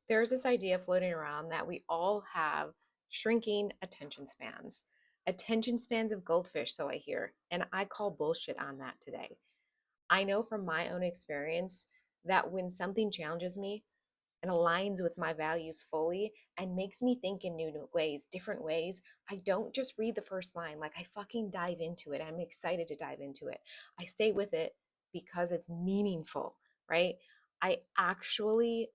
There's this idea floating around that we all have shrinking attention spans of goldfish, so I hear, and I call bullshit on that today. I know from my own experience that when something challenges me and aligns with my values fully and makes me think in new ways, different ways, I don't just read the first line. Like, I fucking dive into it. I'm excited to dive into it. I stay with it because it's meaningful, right? I actually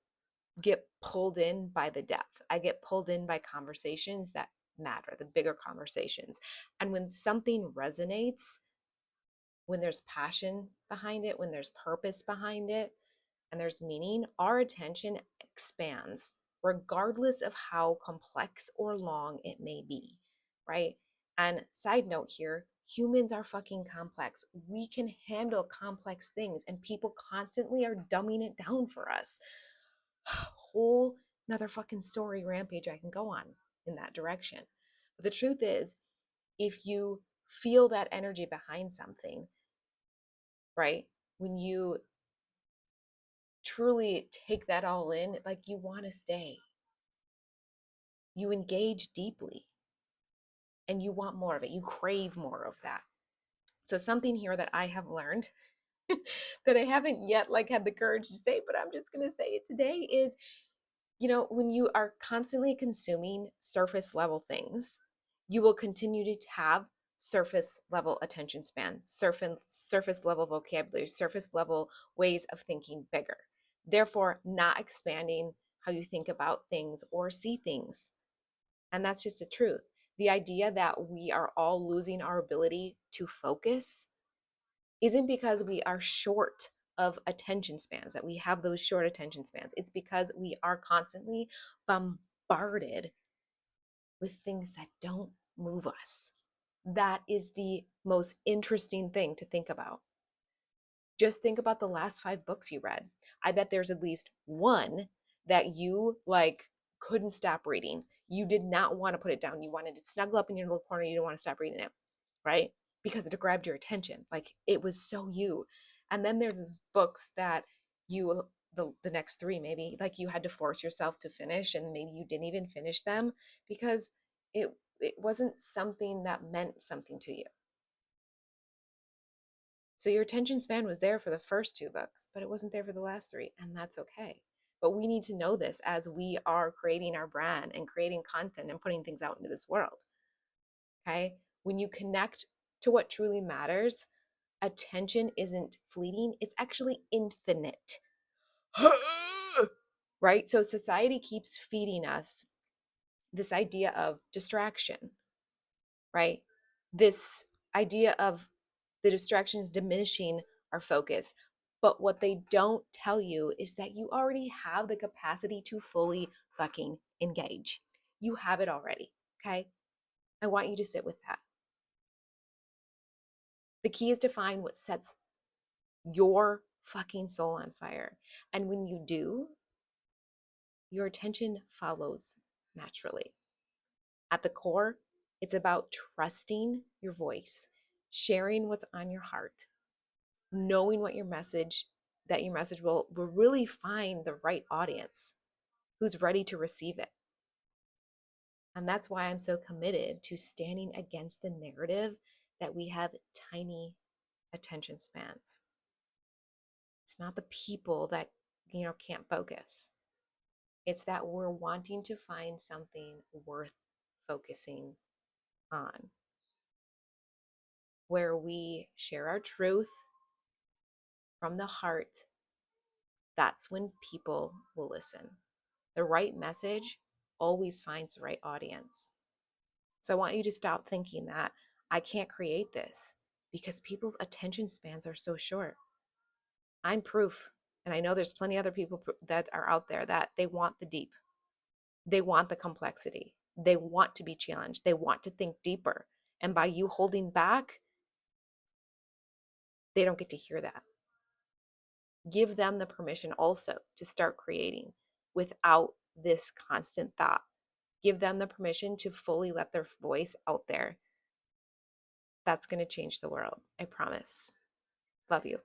get pulled in by the depth. I get pulled in by conversations that matter, the bigger conversations. And when something resonates, when there's passion behind it, when there's purpose behind it, and there's meaning, our attention expands regardless of how complex or long it may be, right? And side note here, humans are fucking complex. We can handle complex things, and people constantly are dumbing it down for us. Whole another fucking story rampage I can go on in that direction. But the truth is, if you feel that energy behind something, right? When you truly take that all in, like, you want to stay, you engage deeply, and you want more of it. You crave more of that. So something here that I have learned that I haven't yet like had the courage to say, but I'm just going to say it today is, when you are constantly consuming surface level things, you will continue to have surface level attention spans, surface level vocabulary, surface level ways of thinking bigger. Therefore, not expanding how you think about things or see things. And that's just the truth. The idea that we are all losing our ability to focus isn't because we are short of attention spans, that we have those short attention spans. It's because we are constantly bombarded with things that don't move us. That is the most interesting thing to think about. Just think about the last 5 books you read. I bet there's at least one that you like couldn't stop reading. You did not want to put it down. You wanted to snuggle up in your little corner. You didn't want to stop reading it, right? Because it grabbed your attention. Like, it was so you. And then there's those books that the next three, maybe, like, you had to force yourself to finish, and maybe you didn't even finish them because it wasn't something that meant something to you. So your attention span was there for the first 2 books, but it wasn't there for the last 3, and that's okay. But we need to know this as we are creating our brand and creating content and putting things out into this world. Okay? When you connect to what truly matters, attention isn't fleeting, it's actually infinite. Right? So society keeps feeding us this idea of distraction, right? This idea of the distractions diminishing our focus. But what they don't tell you is that you already have the capacity to fully fucking engage. You have it already, okay? I want you to sit with that. The key is to find what sets your fucking soul on fire. And when you do, your attention follows naturally. At the core, it's about trusting your voice, sharing what's on your heart, knowing that your message will really find the right audience who's ready to receive it. And that's why I'm so committed to standing against the narrative that we have tiny attention spans. It's not the people that, can't focus. It's that we're wanting to find something worth focusing on, where we share our truth from the heart. That's when people will listen. The right message always finds the right audience. So I want you to stop thinking that I can't create this because people's attention spans are so short. I'm proof. And I know there's plenty of other people that are out there that they want the deep. They want the complexity. They want to be challenged. They want to think deeper. And by you holding back, they don't get to hear that. Give them the permission also to start creating without this constant thought. Give them the permission to fully let their voice out there. That's going to change the world. I promise. Love you.